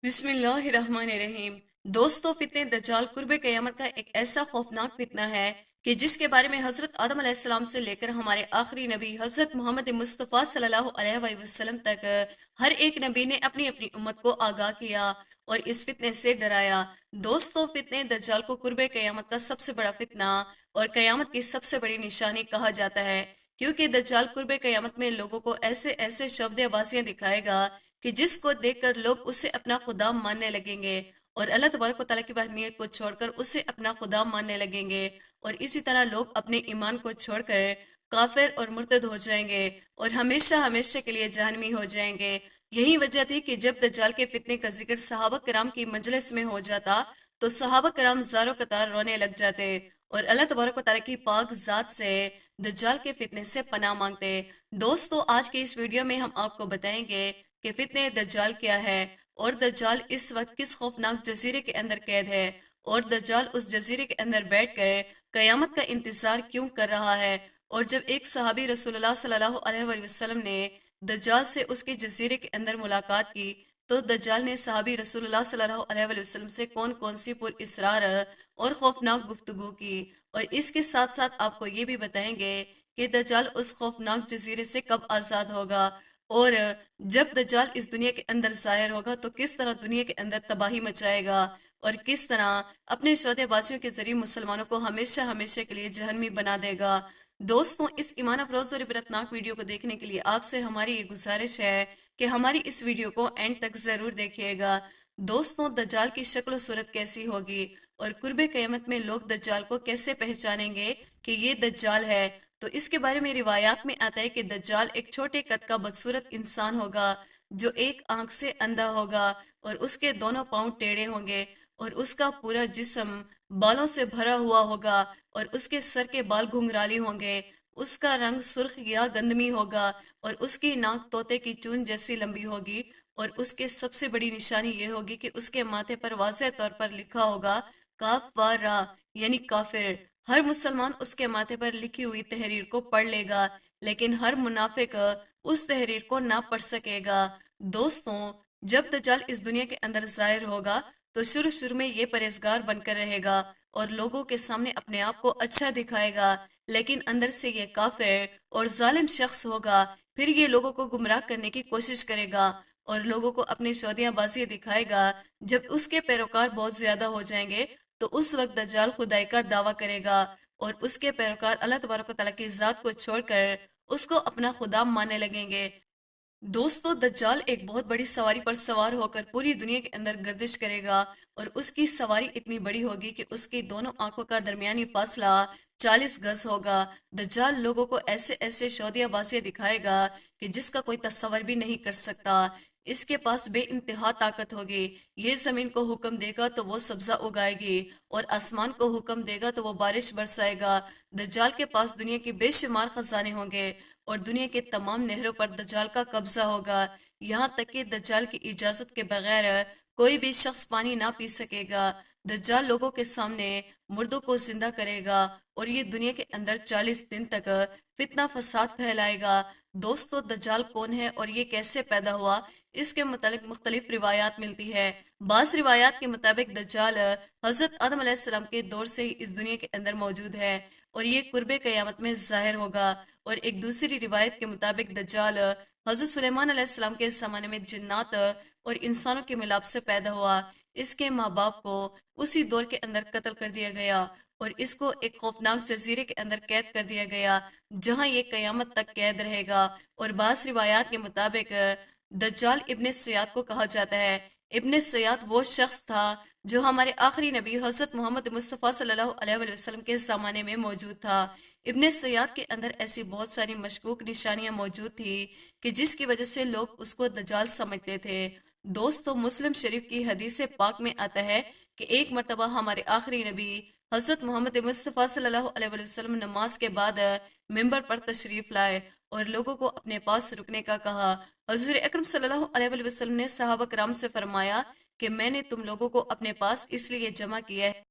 बिस्मिल्लाहिर्रहमानिर्रहीम। दोस्तों, फितने दज्जाल कुर्बे क़यामत का एक ऐसा खौफनाक फितना है कि जिसके बारे में हज़रत आदम अलैहिस्सलाम से लेकर हमारे आखिरी नबी हज़रत मोहम्मद मुस्तफ़ा सल्लल्लाहु अलैहि वसल्लम तक हर एक नबी ने अपनी अपनी उम्मत को आगाह किया और इस फितने से डराया। दोस्तों, फितने दज्जाल को कुर्बे क़यामत का सबसे बड़ा फितना और क़यामत की सबसे बड़ी निशानी कहा जाता है, क्योंकि दज्जाल कुर्बे क़यामत में लोगों को ऐसे ऐसे शब्द आबासियां दिखाएगा कि जिसको देखकर लोग उसे अपना खुदा मानने लगेंगे और अल्लाह तबारक व तआला की वहदानियत को छोड़कर उसे अपना खुदा मानने लगेंगे। और इसी तरह लोग अपने ईमान को छोड़कर काफिर और मुर्तद हो जाएंगे और हमेशा हमेशा के लिए जहन्नमी हो जाएंगे। यही वजह थी कि जब दज्जाल के फितने का जिक्र सहाबा कराम की मजलिस में हो जाता तो सहाबा कराम ज़ारो कतार रोने लग जाते और अल्लाह तबारक व तआला की पाक जात से दज्जाल के फितने से पनाह मांगते। दोस्तों, आज के इस वीडियो में हम आपको बताएंगे कि फितने दज्जाल क्या है और दज्जाल इस वक्त किस खौफनाक जजीरे के अंदर कैद है और दज्जाल उस जजीरे के अंदर बैठकर कयामत का इंतजार क्यों कर रहा है। और जब एक सहाबी रसूलुल्लाह सल्लल्लाहु अलैहि वसल्लम ने दज्जाल से उसके जजीरे के अंदर मुलाकात की तो दज्जाल ने सहाबी रसूलुल्लाह सल्लल्लाहु अलैहि वसल्लम से कौन कौन सी पुरइसरार और खौफनाक गुफ्तगू की। और इसके साथ साथ आपको ये भी बताएंगे कि दज्जाल उस खौफनाक जजीरे से कब आज़ाद होगा और जब दज्जाल इस दुनिया के अंदर ज़ाहिर होगा तो किस तरह दुनिया के अंदर तबाही मचाएगा और किस तरह अपने सौदेबाजियों के जरिए मुसलमानों को हमेशा हमेशा के लिए जहन्नमी बना देगा। दोस्तों, इस ईमान अफरोज और इबरतनाक वीडियो को देखने के लिए आपसे हमारी ये गुजारिश है कि हमारी इस वीडियो को एंड तक ज़रूर देखिएगा। दोस्तों, दज्जाल की शक्ल सूरत कैसी होगी और कुर्बे क़यामत में लोग दज्जाल को कैसे पहचानेंगे कि ये दज्जाल है, तो इसके बारे में रिवायात में आता है कि दज्जाल एक छोटे कद का बदसूरत इंसान होगा जो एक आंख से अंधा होगा और उसके दोनों पांव टेढ़े होंगे और उसका पूरा जिस्म बालों से भरा हुआ होगा और उसके सर के बाल घुंघराली होंगे। उसका रंग सुर्ख या गंदमी होगा और उसकी नाक तोते की चूंद जैसी लंबी होगी और उसके सबसे बड़ी निशानी ये होगी कि उसके माथे पर वाज़ेह तौर पर लिखा होगा काफ व रा, यानी काफिर। हर मुसलमान उसके माथे पर लिखी हुई तहरीर को पढ़ लेगा, लेकिन हर मुनाफिक उस तहरीर को ना पढ़ सकेगा। दोस्तों, जब दज्जाल इस दुनिया के अंदर जाहिर होगा तो शुरू शुरू में ये परहेजगार बनकर रहेगा और लोगों के सामने अपने आप को अच्छा दिखाएगा, लेकिन अंदर से ये काफिर और जालिम शख्स होगा। फिर ये लोगों को गुमराह करने की कोशिश करेगा और लोगों को अपनी सौदियाबाजी दिखाएगा। जब उसके पैरोकार बहुत ज्यादा हो जाएंगे तो उस वक्त दज्जाल खुदाई का दावा करेगा और उसके पैरोकार अल्लाह तबारक व तआला की जात को छोड़कर उसको अपना खुदा मानने लगेंगे। दोस्तों, दज्जाल एक बहुत बड़ी सवारी पर सवार होकर पूरी दुनिया के अंदर गर्दिश करेगा और उसकी सवारी इतनी बड़ी होगी कि उसकी दोनों आंखों का दरमियानी फासला 40 गज होगा। दज्जाल लोगों को ऐसे ऐसे शौदियाबाजियां दिखाएगा कि जिसका कोई तस्वर भी नहीं कर सकता। इसके पास बेइंतहा ताकत होगी। ये जमीन को हुक्म देगा तो वो सब्जा उगाएगी और आसमान को हुक्म देगा तो वो बारिश बरसाएगा। दज्जाल के पास दुनिया के बेशुमार खजाने होंगे और दुनिया के तमाम नहरों पर दज्जाल का कब्जा होगा। यहाँ तक कि दज्जाल की इजाजत के बगैर कोई भी शख्स पानी ना पी सकेगा। दज्जाल लोगों के सामने मुर्दों को जिंदा करेगा और ये दुनिया के अंदर 40 दिन तक फितना फसाद फैलाएगा। दोस्तों, दज्जाल कौन है और ये कैसे पैदा हुआ, इसके मुतालिक मुख्तलिफ रिवायात मिलती है। बास रिवायात के मुताबिक दज्जाल हजरत आदम अलैहिस्सलाम के दौर से ही इस दुनिया के अंदर मौजूद है और ये कुर्बे क़यामत में जाहिर होगा। और एक दूसरी रिवायत के मुताबिक दज्जाल हजरत सुलेमान अलैहिस्सलाम के ज़माने में जिन्नात और इंसानों के मिलाप से पैदा हुआ। इसके माँ बाप को उसी दौर के अंदर कत्ल कर दिया गया और इसको एक खौफनाक जजीरे के अंदर कैद कर दिया गया जहाँ ये कयामत तक कैद रहेगा। और बास रिवायात के मुताबिक दज्जाल इब्ने सयाद को कहा जाता है। इब्ने सयाद वो शख्स था जो हमारे आखिरी नबी हजरत मोहम्मद मुस्तफ़ा सल्लल्लाहु अलैहि वसल्लम के ज़माने में मौजूद था। इब्ने सयाद के अंदर ऐसी बहुत सारी मशकूक निशानियां मौजूद थी कि जिसकी वजह से लोग उसको दज्जाल समझते थे। दोस्तों, मुस्लिम शरीफ की हदीस पाक में आता है कि एक मरतबा हमारे आखिरी नबी हजरत मोहम्मद मुस्तफ़ा सल्लल्लाहु अलैहि वसल्लम नमाज के बाद मिंबर पर तशरीफ लाए और लोगों को अपने पास रुकने का कहा। हजूर अकरम सल्लल्लाहु अलैहि वसल्लम ने सहाबा कराम से फरमाया कि मैंने तुम लोगों को अपने पास इसलिए जमा किया है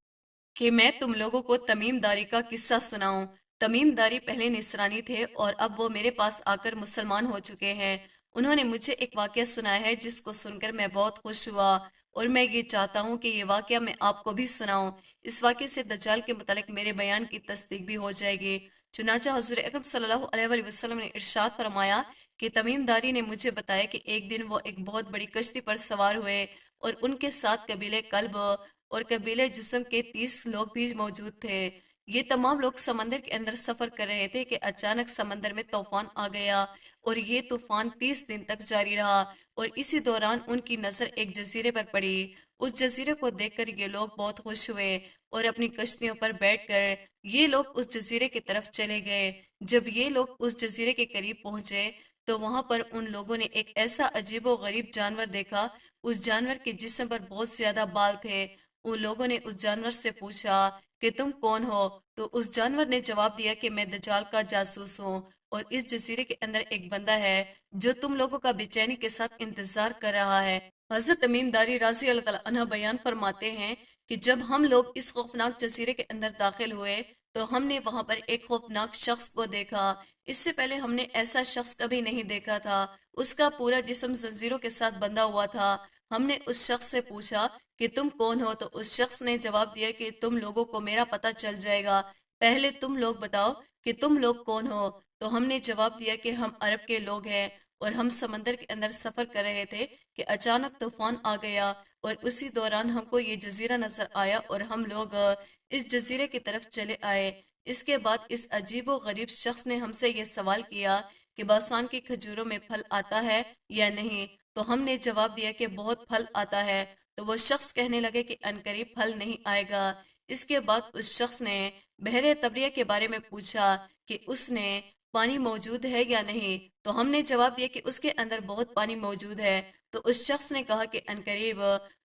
कि मैं तुम लोगों को तमीमदारी का किस्सा सुनाऊं। तमीमदारी पहले निसरानी थे और अब वो मेरे पास आकर मुसलमान हो चुके हैं। उन्होंने मुझे एक वाकया सुनाया है जिसको सुनकर मैं बहुत खुश हुआ اور میں یہ چاہتا ہوں کہ یہ واقعہ میں آپ کو بھی سناؤں۔ اس واقعے سے دجال کے متعلق میرے بیان کی تصدیق بھی ہو جائے گی۔ چنانچہ حضور اکرم صلی اللہ علیہ وآلہ وسلم نے ارشاد فرمایا کہ تمیم داری نے مجھے بتایا کہ ایک دن وہ ایک بہت بڑی کشتی پر سوار ہوئے اور ان کے ساتھ قبیلے کلب اور قبیلے جسم کے 30 لوگ بھی موجود تھے۔ یہ تمام لوگ سمندر کے اندر سفر کر رہے تھے کہ اچانک سمندر میں طوفان آ گیا اور یہ طوفان 30 دن تک جاری رہا، اور اسی دوران ان کی نظر ایک جزیرے پر پڑی۔ اس جزیرے کو دیکھ کر یہ لوگ بہت خوش ہوئے اور اپنی کشتیوں پر بیٹھ کر یہ لوگ اس جزیرے کی طرف چلے گئے۔ جب یہ لوگ اس جزیرے کے قریب پہنچے تو وہاں پر ان لوگوں نے ایک ایسا عجیب و غریب جانور دیکھا۔ اس جانور کے جسم پر بہت زیادہ بال تھے۔ ان لوگوں نے اس جانور سے پوچھا کہ تم کون ہو؟ تو اس جانور نے جواب دیا کہ میں دجال کا جاسوس ہوں، اور اس جزیرے کے اندر ایک بندہ ہے جو تم لوگوں کا بے چینی کے ساتھ انتظار کر رہا ہے۔ حضرت تمیم داری رضی اللہ تعالیٰ عنہ بیان فرماتے ہیں کہ جب ہم لوگ اس خوفناک جزیرے کے اندر داخل ہوئے تو ہم نے وہاں پر ایک خوفناک شخص کو دیکھا۔ اس سے پہلے ہم نے ایسا شخص کبھی نہیں دیکھا تھا۔ اس کا پورا جسم زنجیروں کے ساتھ بندھا ہوا تھا۔ ہم نے اس شخص سے پوچھا کہ تم کون ہو؟ تو اس شخص نے جواب دیا کہ تم لوگوں کو میرا پتہ چل جائے گا، پہلے تم لوگ بتاؤ کہ تم لوگ کون ہو؟ تو ہم نے جواب دیا کہ ہم عرب کے لوگ ہیں اور ہم سمندر کے اندر سفر کر رہے تھے کہ اچانک طوفان آ گیا، اور اسی دوران ہم کو یہ جزیرہ نظر آیا اور ہم لوگ اس جزیرے کی طرف چلے آئے۔ اس کے بعد اس عجیب و غریب شخص نے ہم سے یہ سوال کیا کہ باسان کی کھجوروں میں پھل آتا ہے یا نہیں؟ تو ہم نے جواب دیا کہ بہت پھل آتا ہے۔ تو وہ شخص کہنے لگے کہ عنقریب پھل نہیں آئے گا۔ اس کے بعد اس شخص نے بحر تبریہ کے بارے میں پوچھا کہ اس نے پانی موجود ہے یا نہیں؟ تو ہم نے جواب دیا کہ اس کے اندر بہت پانی موجود ہے۔ تو اس شخص نے کہا کہ عنقریب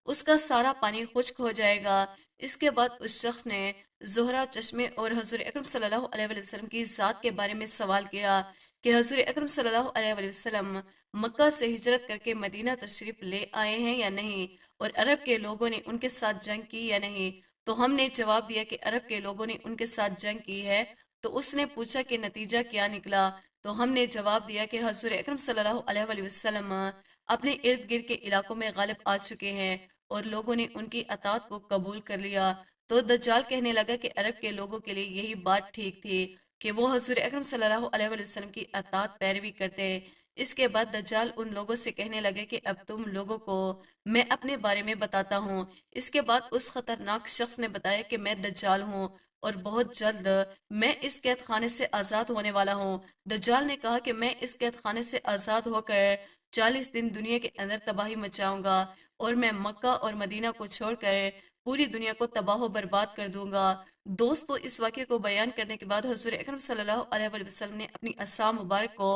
اس کا سارا پانی خشک ہو جائے گا۔ اس کے بعد اس شخص نے زہرہ، چشمے اور حضور اکرم صلی اللہ علیہ وآلہ وسلم کی ذات کے بارے میں سوال کیا کہ حضور اکرم صلی اللہ علیہ وآلہ وسلم مکہ سے ہجرت کر کے مدینہ تشریف لے آئے ہیں یا نہیں، اور عرب کے لوگوں نے ان کے ساتھ جنگ کی یا نہیں؟ تو ہم نے جواب دیا کہ عرب کے لوگوں نے ان کے ساتھ جنگ کی ہے۔ تو اس نے پوچھا کہ نتیجہ کیا نکلا؟ تو ہم نے جواب دیا کہ حضور اکرم صلی اللہ علیہ وآلہ وسلم اپنے ارد گرد کے علاقوں میں غالب آ چکے ہیں اور لوگوں نے ان کی اطاعت کو قبول کر لیا۔ تو دجال کہنے لگا کہ عرب کے لوگوں کے لیے یہی بات ٹھیک تھی کہ وہ حضور اکرم صلی اللہ علیہ وآلہ وسلم کی اطاعت پیروی کرتے۔ اس کے بعد دجال ان لوگوں سے کہنے لگے کہ اب تم لوگوں کو میں اپنے بارے میں بتاتا ہوں۔ اس کے بعد اس خطرناک شخص نے بتایا کہ میں دجال ہوں اور بہت جلد میں اس قید خانے سے آزاد ہونے والا ہوں۔ دجال نے کہا کہ میں اس قید خانے سے آزاد ہو کر 40 دن دنیا کے اندر تباہی مچاؤں گا، اور میں مکہ اور مدینہ کو چھوڑ کر پوری دنیا کو تباہ و برباد کر دوں گا۔ دوستو، اس واقعے کو بیان کرنے کے بعد حضور اکرم صلی اللہ علیہ وآلہ وسلم نے اپنی عصا مبارک کو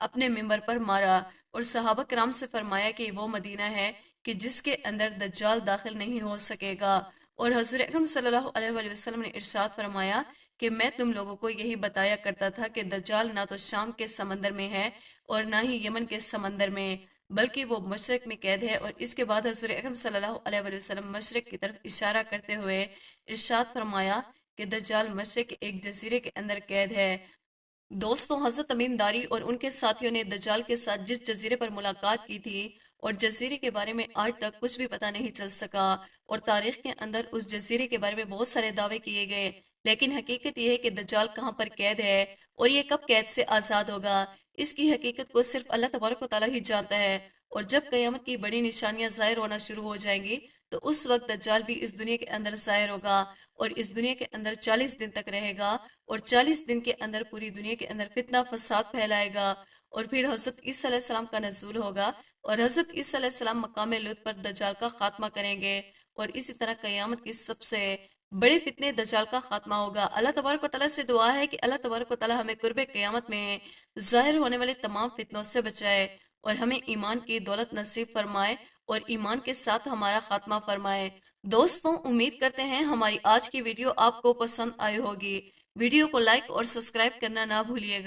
اپنے ممبر پر مارا اور صحابہ کرام سے فرمایا کہ وہ مدینہ ہے کہ جس کے اندر دجال داخل نہیں ہو سکے گا، اور حضور اکرم صلی اللہ علیہ وآلہ وسلم نے ارشاد فرمایا کہ میں تم لوگوں کو یہی بتایا کرتا تھا کہ دجال نہ تو شام کے سمندر میں ہے اور نہ ہی یمن کے سمندر میں، بلکہ وہ مشرق میں قید ہے۔ اور اس کے بعد حضور اکرم صلی اللہ علیہ وآلہ وسلم مشرق کی طرف اشارہ کرتے ہوئے ارشاد فرمایا کہ دجال مشرق کے ایک جزیرے کے اندر قید ہے۔ دوستوں، حضرت تمیم داری اور ان کے ساتھیوں نے دجال کے ساتھ جس جزیرے پر ملاقات کی تھی اور جزیرے کے بارے میں آج تک کچھ بھی پتہ نہیں چل سکا، اور تاریخ کے اندر اس جزیرے کے بارے میں بہت سارے دعوے کیے گئے، لیکن حقیقت یہ ہے کہ دجال کہاں پر قید ہے اور یہ کب قید سے آزاد ہوگا، اس کی حقیقت کو صرف اللہ تبارک و تعالیٰ ہی جانتا ہے۔ اور جب قیامت کی بڑی نشانیاں ظاہر ہونا شروع ہو جائیں گی تو اس وقت دجال بھی اس دنیا کے اندر ظاہر ہوگا اور اس دنیا کے اندر 40 دن تک رہے گا، اور 40 دن کے اندر پوری دنیا کے اندر فتنہ فساد پھیلائے گا، اور پھر حضرت عیسیٰ علیہ السلام کا نزول ہوگا اور حضرت عیسیٰ علیہ السلام مقام لوط پر دجال کا خاتمہ کریں گے، اور اسی طرح قیامت کی سب سے بڑے فتنے دجال کا خاتمہ ہوگا۔ اللہ تبارک و تعالیٰ سے دعا ہے کہ اللہ تبارک و تعالیٰ ہمیں قرب قیامت میں ظاہر ہونے والے تمام فتنوں سے بچائے اور ہمیں ایمان کی دولت نصیب فرمائے اور ایمان کے ساتھ ہمارا خاتمہ فرمائے۔ دوستوں، امید کرتے ہیں ہماری آج کی ویڈیو آپ کو پسند آئی ہوگی۔ ویڈیو کو لائک اور سبسکرائب کرنا نہ بھولیے گا۔